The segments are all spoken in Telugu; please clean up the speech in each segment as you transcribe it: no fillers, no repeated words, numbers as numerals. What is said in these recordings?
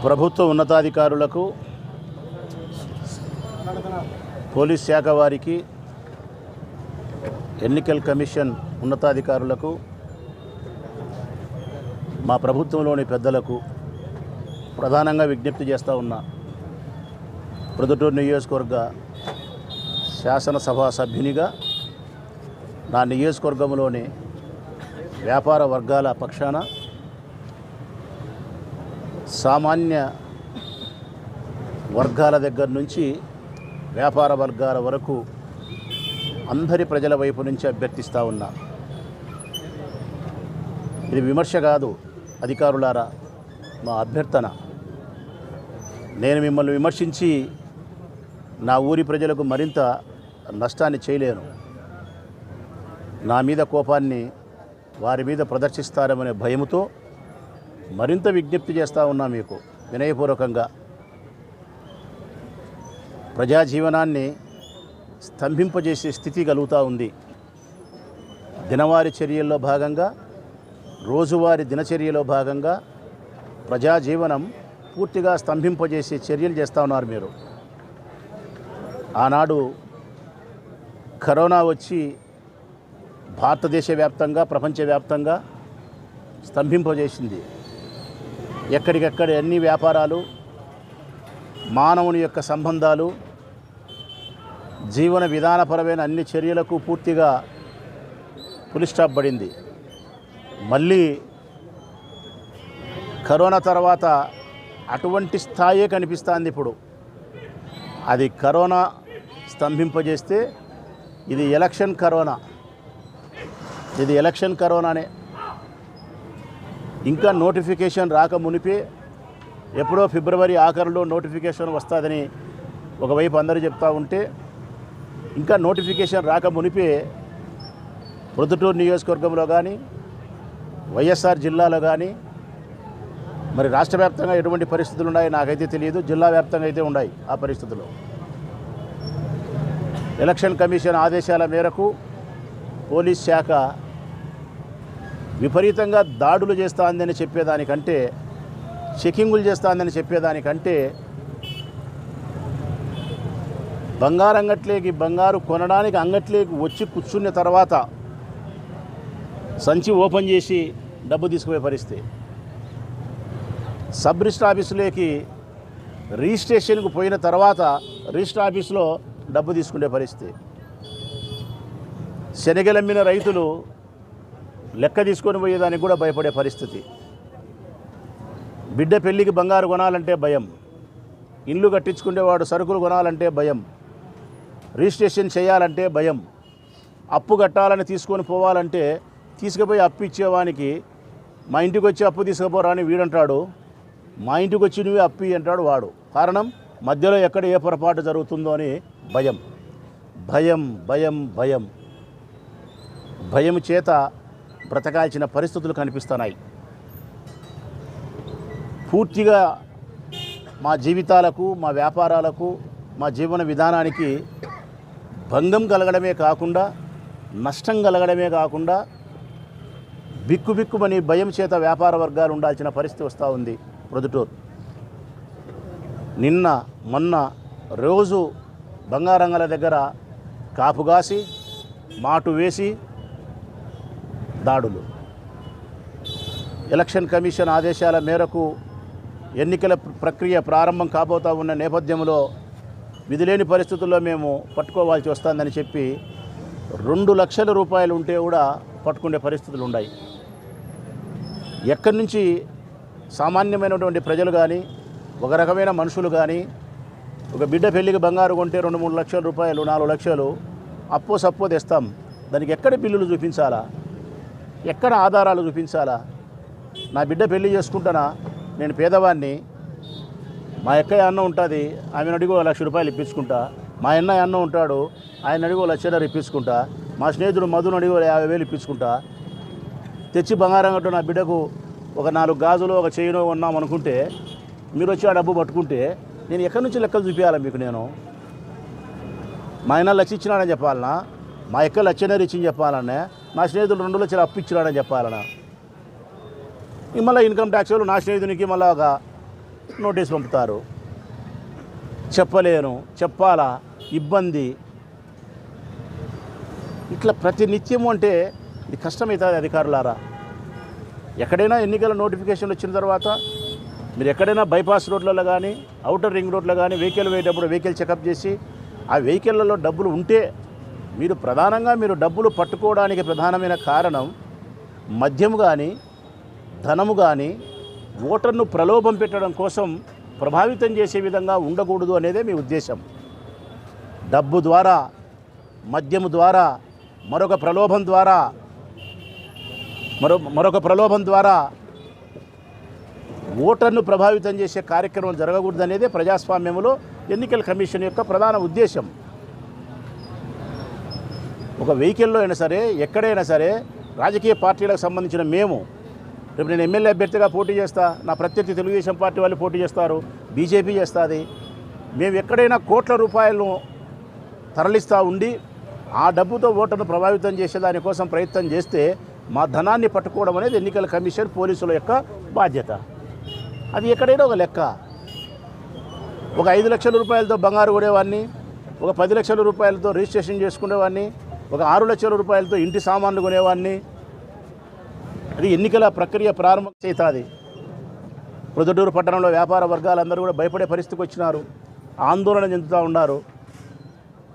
ప్రభుత్వ ఉన్నతాధికారులకు, పోలీస్ శాఖ వారికి, ఎన్నికల కమిషన్ ఉన్నతాధికారులకు, మా ప్రభుత్వంలోని పెద్దలకు ప్రధానంగా విజ్ఞప్తి చేస్తూ ఉన్నా. ప్రొద్దుటూరు నియోజకవర్గ శాసనసభ సభ్యునిగా నా నియోజకవర్గంలోని వ్యాపార వర్గాల పక్షాన, సామాన్య వర్గాల దగ్గర నుంచి వ్యాపార వర్గాల వరకు అందరి ప్రజల వైపు నుంచి అభ్యర్థిస్తూ ఉన్నా. ఇది విమర్శ కాదు అధికారులారా, మా అభ్యర్థన. నేను మిమ్మల్ని విమర్శించి నా ఊరి ప్రజలకు మరింత నష్టాన్ని చేయలేను. నా మీద కోపాన్ని వారి మీద ప్రదర్శిస్తారనే భయముతో మరింత విజ్ఞప్తి చేస్తూ ఉన్నా. మీకు వినయపూర్వకంగా ప్రజా జీవనాన్ని స్తంభింపజేసే స్థితి కలుగుతూ ఉంది. దినవారీ చర్యల్లో భాగంగా, రోజువారీ దినచర్యలో భాగంగా ప్రజా జీవనం పూర్తిగా స్తంభింపజేసే చర్యలు చేస్తూ ఉన్నారు మీరు. ఆనాడు కరోనా వచ్చి భారతదేశ వ్యాప్తంగా, ప్రపంచవ్యాప్తంగా స్తంభింపజేసింది. ఎక్కడికెక్కడ అన్ని వ్యాపారాలు, మానవుని యొక్క సంబంధాలు, జీవన విధానపరమైన అన్ని చర్యలకు పూర్తిగా ఫుల్ స్టాప్ పడింది. మళ్ళీ కరోనా తర్వాత అటువంటి స్థాయే కనిపిస్తుంది ఇప్పుడు. అది కరోనా స్తంభింపజేస్తే ఇది ఎలక్షన్ కరోనా. ఇది ఎలక్షన్ కరోనానే. ఇంకా నోటిఫికేషన్ రాక మునిపే, ఎప్పుడో ఫిబ్రవరి ఆఖరులో నోటిఫికేషన్ వస్తుందని ఒకవైపు అందరూ చెప్తూ ఉంటే, ఇంకా నోటిఫికేషన్ రాక మునిపే ప్రొద్దుటూరు నియోజకవర్గంలో కానీ, వైఎస్ఆర్ జిల్లాలో కానీ, మరి రాష్ట్ర వ్యాప్తంగా ఎటువంటి పరిస్థితులు ఉన్నాయో నాకైతే తెలియదు, జిల్లా వ్యాప్తంగా అయితే ఉన్నాయి ఆ పరిస్థితులు. ఎలక్షన్ కమిషన్ ఆదేశాల మేరకు పోలీస్ శాఖ విపరీతంగా దాడులు చేస్తుందని చెప్పేదానికంటే, చెకింగులు చేస్తుందని చెప్పేదానికంటే, బంగారు అంగట్లేకి బంగారు కొనడానికి అంగట్లేకి వచ్చి కూర్చున్న తర్వాత సంచి ఓపెన్ చేసి డబ్బు తీసుకునే పరిస్థితి, సబ్ రిజిస్టర్ ఆఫీసులోకి రిజిస్ట్రేషన్కు పోయిన తర్వాత రిజిస్టర్ ఆఫీసులో డబ్బు తీసుకునే పరిస్థితి, శనగలమ్మిన రైతులు లెక్క తీసుకొని పోయేదానికి కూడా భయపడే పరిస్థితి, బిడ్డ పెళ్ళికి బంగారు కొనాలంటే భయం, ఇల్లు కట్టించుకునేవాడు సరుకులు కొనాలంటే భయం, రిజిస్ట్రేషన్ చేయాలంటే భయం, అప్పు కట్టాలని తీసుకొని పోవాలంటే తీసుకుపోయి అప్పు ఇచ్చేవానికి మా ఇంటికి వచ్చి అప్పు తీసుకుపోరా అని వీడంటాడు, మా ఇంటికి వచ్చి నువ్వే అప్పు అంటాడు వాడు. కారణం మధ్యలో ఎక్కడ ఏ పొరపాటు జరుగుతుందో అని భయం. భయం భయం భయం భయం చేత బ్రతకాల్సిన పరిస్థితులు కనిపిస్తున్నాయి. పూర్తిగా మా జీవితాలకు, మా వ్యాపారాలకు, మా జీవన విధానానికి భంగం కలగడమే కాకుండా, నష్టం కలగడమే కాకుండా, బిక్కుబిక్కుమని భయం చేత వ్యాపార వర్గాలు ఉండాల్సిన పరిస్థితి వస్తూ ఉంది ప్రొద్దుటూరు. నిన్న మొన్న రోజు బంగారంగల దగ్గర కాపుగాసి, మాటు వేసి దాడులు. ఎలక్షన్ కమిషన్ ఆదేశాల మేరకు ఎన్నికల ప్రక్రియ ప్రారంభం కాబోతూ ఉన్న నేపథ్యంలో విధిలేని పరిస్థితుల్లో మేము పట్టుకోవాల్సి వస్తుందని చెప్పి 2 లక్షల రూపాయలు ఉంటే కూడా పట్టుకునే పరిస్థితులు ఉన్నాయి. ఎక్కడి నుంచి సామాన్యమైనటువంటి ప్రజలు కానీ, ఒక రకమైన మనుషులు కానీ, ఒక బిడ్డ పెళ్ళికి బంగారు కొంటే 2-3 లక్షల రూపాయలు, 4 లక్షలు అప్పో సప్పో తెస్తాం. దానికి ఎక్కడ బిల్లులు చూపించాలా, ఎక్కడ ఆధారాలు చూపించాలా? నా బిడ్డ పెళ్ళి చేసుకుంటానా, నేను పేదవాడిని, మా అక్కయ్య అన్న ఉంటుంది, ఆమెను అడిగి 1 లక్ష రూపాయలు ఇప్పించుకుంటా, మా అన్నయ్య అన్న ఉంటాడు, ఆయన అడిగి 1 లక్షన్నర ఇప్పించుకుంటా, మా స్నేహితుడు మధును అడిగి 50,000 ఇప్పించుకుంటా, తెచ్చి బంగారం కట్టు నా బిడ్డకు ఒక 4 గాజులు, ఒక చైను ఉన్నాం అనుకుంటే, మీరు వచ్చి ఆ డబ్బు పట్టుకుంటే నేను ఎక్కడి నుంచి లెక్కలు చూపించాలా మీకు? నేను మా ఆయన లక్ష ఇచ్చినాడని చెప్పాలన్నా, మా ఎక్క లక్షన్నర ఇచ్చింది చెప్పాలన్నా, నా స్నేహితుడు 2 లక్షలు అప్పు ఇచ్చినాడని చెప్పాలన్నా, మళ్ళీ ఇన్కమ్ ట్యాక్స్ వాళ్ళు నా స్నేహితునికి మళ్ళీ ఒక నోటీస్ పంపుతారు. చెప్పలేను, చెప్పాలా, ఇబ్బంది, ఇట్లా ప్రతి నిత్యము అంటే ఇది కష్టమవుతుంది అధికారులారా. ఎక్కడైనా ఎన్నికల నోటిఫికేషన్ వచ్చిన తర్వాత మీరు ఎక్కడైనా బైపాస్ రోడ్లలో కానీ అవుటర్ రింగ్ రోడ్లో కానీ వెహికల్ వేసేటప్పుడు వెహికల్ చెకప్ చేసి ఆ వెహికల్లలో డబ్బులు ఉంటే మీరు డబ్బులు పట్టుకోవడానికి ప్రధానమైన కారణం మద్యము కానీ ధనము కానీ ఓటర్ను ప్రలోభం పెట్టడం కోసం ప్రభావితం చేసే విధంగా ఉండకూడదు అనేదే మీ ఉద్దేశం. డబ్బు ద్వారా, మద్యము ద్వారా, మరొక ప్రలోభం ద్వారా ఓటర్ను ప్రభావితం చేసే కార్యక్రమం జరగకూడదు అనేదే ప్రజాస్వామ్యంలో ఎన్నికల కమిషన్ యొక్క ప్రధాన ఉద్దేశం. ఒక వెహికల్లో అయినా సరే, ఎక్కడైనా సరే, రాజకీయ పార్టీలకు సంబంధించిన మేము, రేపు నేను ఎమ్మెల్యే అభ్యర్థిగా పోటీ చేస్తా, నా ప్రత్యర్థి తెలుగుదేశం పార్టీ వాళ్ళు పోటీ చేస్తారు, బీజేపీ చేస్తుంది. మేము ఎక్కడైనా కోట్ల రూపాయలను తరలిస్తూ ఉండి ఆ డబ్బుతో ఓటర్ను ప్రభావితం చేసే దానికోసం ప్రయత్నం చేస్తే మా ధనాన్ని పట్టుకోవడం అనేది ఎన్నికల కమిషన్ పోలీసుల యొక్క బాధ్యత. అది ఎక్కడైనా ఒక లెక్క. ఒక 5 లక్షల రూపాయలతో బంగారు కొనేవాడిని, ఒక 10 లక్షల రూపాయలతో రిజిస్ట్రేషన్ చేసుకునేవాడిని, ఒక 6 లక్షల రూపాయలతో ఇంటి సామాన్లు కొనేవాడిని. అది ఎన్నికల ప్రక్రియ ప్రారంభం అవుతుంది. ప్రొద్దుటూరు పట్టణంలో వ్యాపార వర్గాలందరూ కూడా భయపడే పరిస్థితికి వచ్చినారు, ఆందోళన చెందుతూ ఉన్నారు.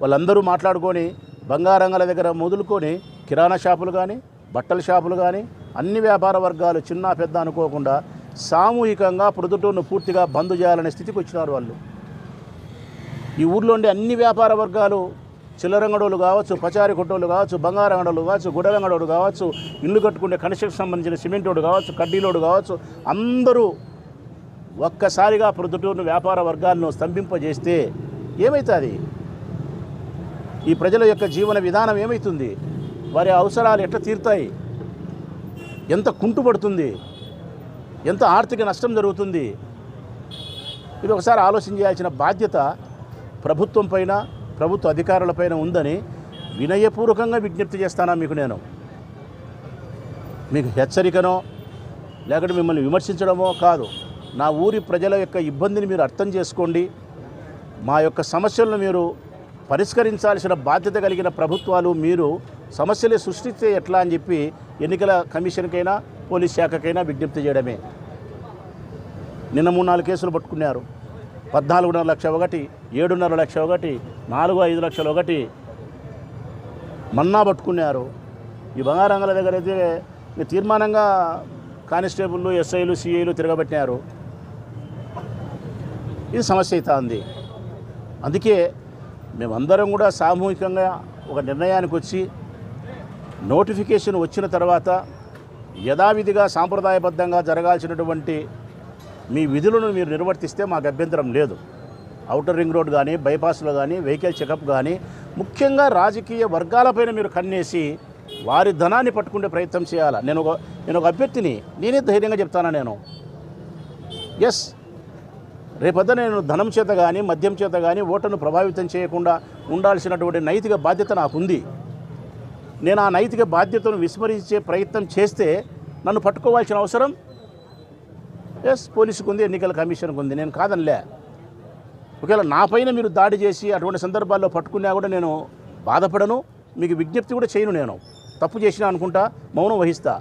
వాళ్ళందరూ మాట్లాడుకొని బంగారంగాల దగ్గర మొదలుకొని కిరాణా షాపులు కానీ, బట్టల షాపులు కానీ, అన్ని వ్యాపార వర్గాలు చిన్న పెద్ద అనుకోకుండా సామూహికంగా ప్రొద్దుటూరును పూర్తిగా బంద్ చేయాలనే స్థితికి వచ్చినారు వాళ్ళు. ఈ ఊర్లో ఉండే అన్ని వ్యాపార వర్గాలు, చిల్లరంగడోళ్ళు కావచ్చు, పచారి కొట్టోళ్ళు కావచ్చు, బంగారంగడోళ్ళు కావచ్చు, గుడరంగడోడు కావచ్చు, ఇల్లు కట్టుకునే కన్స్ట్రక్షన్ సంబంధించిన సిమెంటోడు కావచ్చు, కడ్డీలోడు కావచ్చు, అందరూ ఒక్కసారిగా ప్రొద్దుటూరును వ్యాపార వర్గాలను స్తంభింపజేస్తే ఏమవుతుంది? ఈ ప్రజల యొక్క జీవన విధానం ఏమవుతుంది? వారి అవసరాలు ఎట్లా తీరుతాయి? ఎంత కుంటుపడుతుంది? ఎంత ఆర్థిక నష్టం జరుగుతుంది? ఇది ఒకసారి ఆలోచన చేయాల్సిన బాధ్యత ప్రభుత్వం పైన, ప్రభుత్వ అధికారులపైన ఉందని వినయపూర్వకంగా విజ్ఞప్తి చేస్తానా మీకు. నేను మీకు హెచ్చరికనో లేకపోతే మిమ్మల్ని విమర్శించడమో కాదు. నా ఊరి ప్రజల యొక్క ఇబ్బందిని మీరు అర్థం చేసుకోండి. మా యొక్క సమస్యలను మీరు పరిష్కరించాల్సిన బాధ్యత కలిగిన ప్రభుత్వాలు మీరు సమస్యలే సృష్టిస్తే ఎట్లా అని చెప్పి ఎన్నికల కమిషన్కైనా పోలీస్ శాఖకైనా విజ్ఞప్తి చేయడమే. నిన్న 3-4 కేసులు పట్టుకున్నారు. 14.5 లక్షలు ఒకటి, 7.5 లక్షలు ఒకటి, 4-5 లక్షలు ఒకటి మన్నా పట్టుకున్నారు. ఈ బంగారంగల దగ్గర అయితే తీర్మానంగా కానిస్టేబుళ్ళు, ఎస్ఐలు, సిఐలు తిరగబెట్టినారు. ఇది సమస్య అవుతా ఉంది. అందుకే మేమందరం కూడా సామూహికంగా ఒక నిర్ణయానికి వచ్చి నోటిఫికేషన్ వచ్చిన తర్వాత యథావిధిగా సాంప్రదాయబద్ధంగా జరగాల్సినటువంటి మీ విధులను మీరు నిర్వర్తిస్తే మాకు అభ్యంతరం లేదు. అవుటర్ రింగ్ రోడ్ కానీ, బైపాస్లో కానీ, వెహికల్ చెకప్ కానీ, ముఖ్యంగా రాజకీయ వర్గాలపైన మీరు కన్నేసి వారి ధనాన్ని పట్టుకునే ప్రయత్నం చేయాలి. నేను ఒక అభ్యర్థిని, నేనే ధైర్యంగా చెప్తాను. నేను ఎస్, రేపొద్దు నేను ధనం చేత కానీ, మద్యం చేత కానీ ఓటర్ను ప్రభావితం చేయకుండా ఉండాల్సినటువంటి నైతిక బాధ్యత నాకుంది. నేను ఆ నైతిక బాధ్యతను విస్మరించే ప్రయత్నం చేస్తే నన్ను పట్టుకోవాల్సిన అవసరం ఎస్ పోలీసుకు ఉంది, ఎన్నికల కమిషన్కు ఉంది. నేను కాదనిలే. ఒకవేళ నా పైన మీరు దాడి చేసి అటువంటి సందర్భాల్లో పట్టుకున్నా కూడా నేను బాధపడను, మీకు విజ్ఞప్తి కూడా చేయను. నేను తప్పు చేసినా అనుకుంటా, మౌనం వహిస్తా.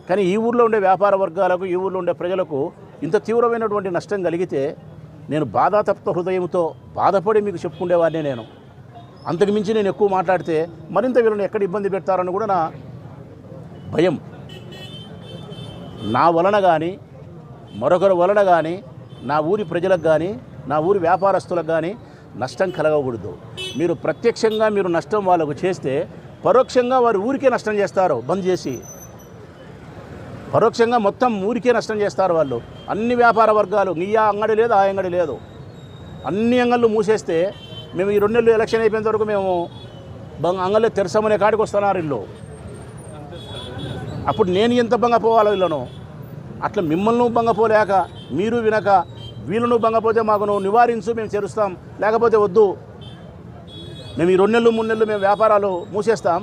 కానీ ఈ ఊర్లో ఉండే వ్యాపార వర్గాలకు, ఈ ఊర్లో ఉండే ప్రజలకు ఇంత తీవ్రమైనటువంటి నష్టం కలిగితే నేను బాధాతప్త హృదయంతో బాధపడి మీకు చెప్పుకునేవాడినే. నేను అంతకు మించి నేను ఎక్కువ మాట్లాడితే మరింత వీళ్ళని ఎక్కడ ఇబ్బంది పెడతారని కూడా నా భయం. నా వలన కానీ, మరొకరి వలన కానీ, నా ఊరి ప్రజలకు కానీ, నా ఊరి వ్యాపారస్తులకు కానీ నష్టం కలగకూడదు. మీరు ప్రత్యక్షంగా మీరు నష్టం వాళ్ళకు చేస్తే పరోక్షంగా వారి ఊరికే నష్టం చేస్తారు. బంద్ చేసి పరోక్షంగా మొత్తం ఊరికే నష్టం చేస్తారు వాళ్ళు. అన్ని వ్యాపార వర్గాలు, నీ అంగడి లేదు, ఆ అంగడి లేదు, అన్ని అంగళ్ళు మూసేస్తే మేము ఈ 2 నెలలు ఎలక్షన్ అయిపోయేంత వరకు మేము అంగళ్ళే తెరసమనే కాడికి వస్తున్నారు ఇల్లు. అప్పుడు నేను ఎంత బంగపోవాలో వీళ్ళను. అట్లా మిమ్మల్ని బంగపోలేక, మీరు వినక, వీళ్ళను బంగపోతే మాకు నువ్వు నివారించు, మేము చేరుస్తాం, లేకపోతే వద్దు, మేము ఈ 2 నెలలు 3 నెలలు మేము వ్యాపారాలు మూసేస్తాం,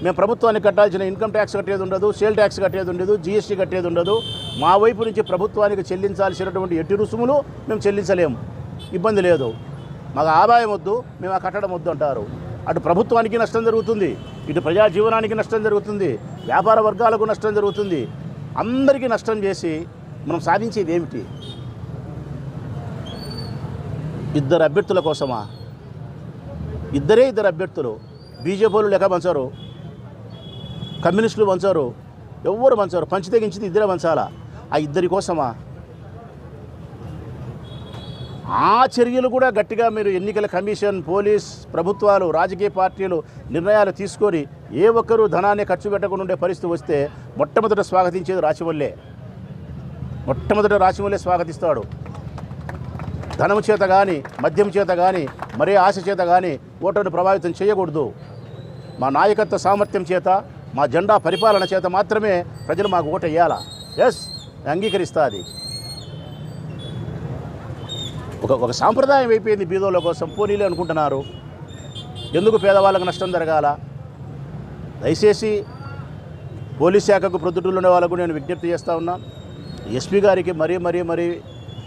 మేము ప్రభుత్వానికి కట్టాల్సిన ఇన్కమ్ ట్యాక్స్ కట్టేది ఉండదు, సేల్ ట్యాక్స్ కట్టేది ఉండదు, జీఎస్టీ కట్టేది ఉండదు. మా వైపు నుంచి ప్రభుత్వానికి చెల్లించాల్సినటువంటి ఎట్టి రుసుములు మేము చెల్లించలేము, ఇబ్బంది లేదు. మాకు ఆదాయం వద్దు, మేము ఆ కట్టడం వద్దు అంటారు. అటు ప్రభుత్వానికి నష్టం జరుగుతుంది, ఇటు ప్రజా జీవనానికి నష్టం జరుగుతుంది, వ్యాపార వర్గాలకు నష్టం జరుగుతుంది. అందరికీ నష్టం చేసి మనం సాధించేది ఏమిటి? ఇద్దరు అభ్యర్థుల కోసమా? ఇద్దరు అభ్యర్థులు. బీజేపీలు లెక్క పంచారు, కమ్యూనిస్టులు పంచారు, ఎవ్వరు పంచారు. పంచితే గించితే ఇద్దరే పంచాలా? ఆ ఇద్దరి కోసమా? ఆ చర్యలు కూడా గట్టిగా మీరు ఎన్నికల కమిషన్, పోలీస్, ప్రభుత్వాలు, రాజకీయ పార్టీలు నిర్ణయాలు తీసుకొని ఏ ఒక్కరూ ధనాన్ని ఖర్చు పెట్టకుండా ఉండే పరిస్థితి వస్తే మొట్టమొదట స్వాగతించేది రాచమల్లే. మొట్టమొదట రాచమల్లే స్వాగతిస్తాడు. ధనం చేత కానీ, మద్యం చేత కానీ, మరే ఆశ చేత కానీ ఓటర్ను ప్రభావితం చేయకూడదు. మా నాయకత్వ సామర్థ్యం చేత, మా జెండా పరిపాలన చేత మాత్రమే ప్రజలు మాకు ఓటు వేయాలా. ఎస్, అంగీకరిస్తా. అది ఒక సాంప్రదాయం అయిపోయింది. బీదోళ్ళ కోసం పోనీలే అనుకుంటున్నారు. ఎందుకు పేదవాళ్ళకు నష్టం జరగాల? దయచేసి పోలీస్ శాఖకు ప్రొద్దుటూరులో ఉండే వాళ్ళకు నేను విజ్ఞప్తి చేస్తూ ఉన్నా. ఎస్పీ గారికి మరీ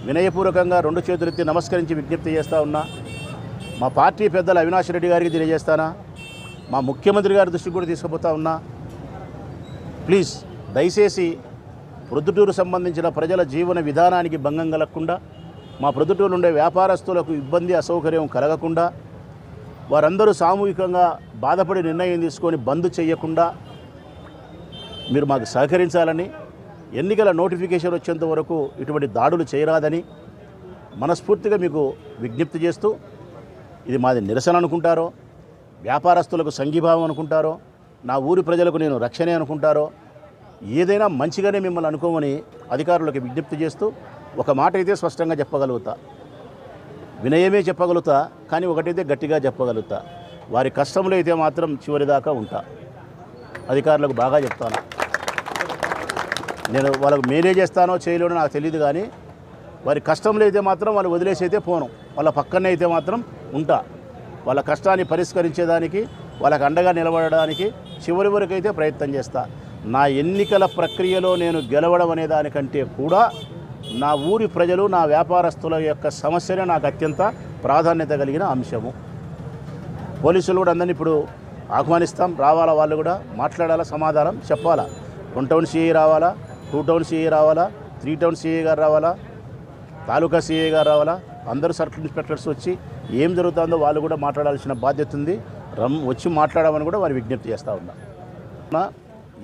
వినయపూర్వకంగా రెండు చేతులెత్తి నమస్కరించి విజ్ఞప్తి చేస్తూ ఉన్నా. మా పార్టీ పెద్దలు అవినాష్ రెడ్డి గారికి తెలియజేస్తానా, మా ముఖ్యమంత్రి గారి దృష్టికి కూడా తీసుకుపోతా ఉన్నా. ప్లీజ్ దయచేసి ప్రొద్దుటూరు సంబంధించిన ప్రజల జీవన విధానానికి భంగం కలగకుండా, మా ప్రొద్దుటూరు ఉండే వ్యాపారస్తులకు ఇబ్బంది అసౌకర్యం కలగకుండా, వారందరూ సామూహికంగా బాధపడి నిర్ణయం తీసుకొని బంద్ చేయకుండా మీరు మాకు సహకరించాలని, ఎన్నికల నోటిఫికేషన్ వచ్చేంత వరకు ఇటువంటి దాడులు చేయరాదని మనస్ఫూర్తిగా మీకు విజ్ఞప్తి చేస్తూ, ఇది మాది నిరసన అనుకుంటారో, వ్యాపారస్తులకు సంఘీభావం అనుకుంటారో, నా ఊరి ప్రజలకు నేను రక్షణే అనుకుంటారో, ఏదైనా మంచిగానే మిమ్మల్ని అనుకోమని అధికారులకు విజ్ఞప్తి చేస్తూ ఒక మాట అయితే స్పష్టంగా చెప్పగలుగుతా, వినయమే చెప్పగలుగుతా, కానీ ఒకటైతే గట్టిగా చెప్పగలుగుతా. వారి కష్టంలో అయితే మాత్రం చివరిదాకా ఉంటా. అధికారులకు బాగా చెప్తాను. నేను వాళ్ళకు మేనేజ్ చేస్తానో చేయలేనో నాకు తెలియదు, కానీ వారి కష్టంలో అయితే మాత్రం వాళ్ళు వదిలేసి అయితే పోను. వాళ్ళ పక్కనే అయితే మాత్రం ఉంటా. వాళ్ళ కష్టాన్ని పరిష్కరించేదానికి, వాళ్ళకు అండగా నిలబడడానికి చివరి వరకు అయితే ప్రయత్నం చేస్తా. నా ఎన్నికల ప్రక్రియలో నేను గెలవడం అనే దానికంటే కూడా నా ఊరి ప్రజలు, నా వ్యాపారస్తుల యొక్క సమస్యనే నాకు అత్యంత ప్రాధాన్యత కలిగిన అంశము. పోలీసులు కూడా అందరినీ ఇప్పుడు ఆహ్వానిస్తాం, రావాలా, వాళ్ళు కూడా మాట్లాడాలా, సమాధానం చెప్పాలా. 1 టౌన్ సిఐ రావాలా, 2 టౌన్ సిఐ రావాలా, 3 టౌన్ సిఐ గారు రావాలా, తాలూకా సిఐ గారు రావాలా, అందరూ సర్కిల్ ఇన్స్పెక్టర్స్ వచ్చి ఏం జరుగుతుందో వాళ్ళు కూడా మాట్లాడాల్సిన బాధ్యత ఉంది. వచ్చి మాట్లాడమని కూడా వారి విజ్ఞప్తి చేస్తూ ఉన్నా.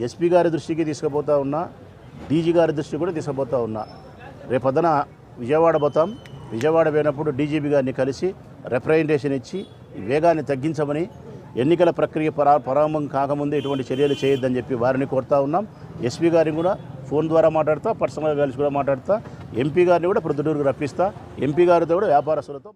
ఎస్పీ గారి దృష్టికి తీసుకుపోతా ఉన్నా, డీజీ గారి దృష్టికి కూడా తీసుకుపోతా ఉన్నా. రేపొద్దున విజయవాడ పోతాం. విజయవాడ పోయినప్పుడు డీజీపీ గారిని కలిసి రిప్రజెంటేషన్ ఇచ్చి వేగాన్ని తగ్గించమని, ఎన్నికల ప్రక్రియ ప్రారంభం కాకముందే ఇటువంటి చర్యలు చేయొద్దని చెప్పి వారిని కోరుతా ఉన్నాం. ఎస్పీ గారిని కూడా ఫోన్ ద్వారా మాట్లాడతా, పర్సనల్గా కలిసి కూడా మాట్లాడతా. ఎంపీ గారిని కూడా ప్రొద్దుటూరుకు రప్పిస్తా. ఎంపీ గారితో కూడా వ్యాపారస్తులతో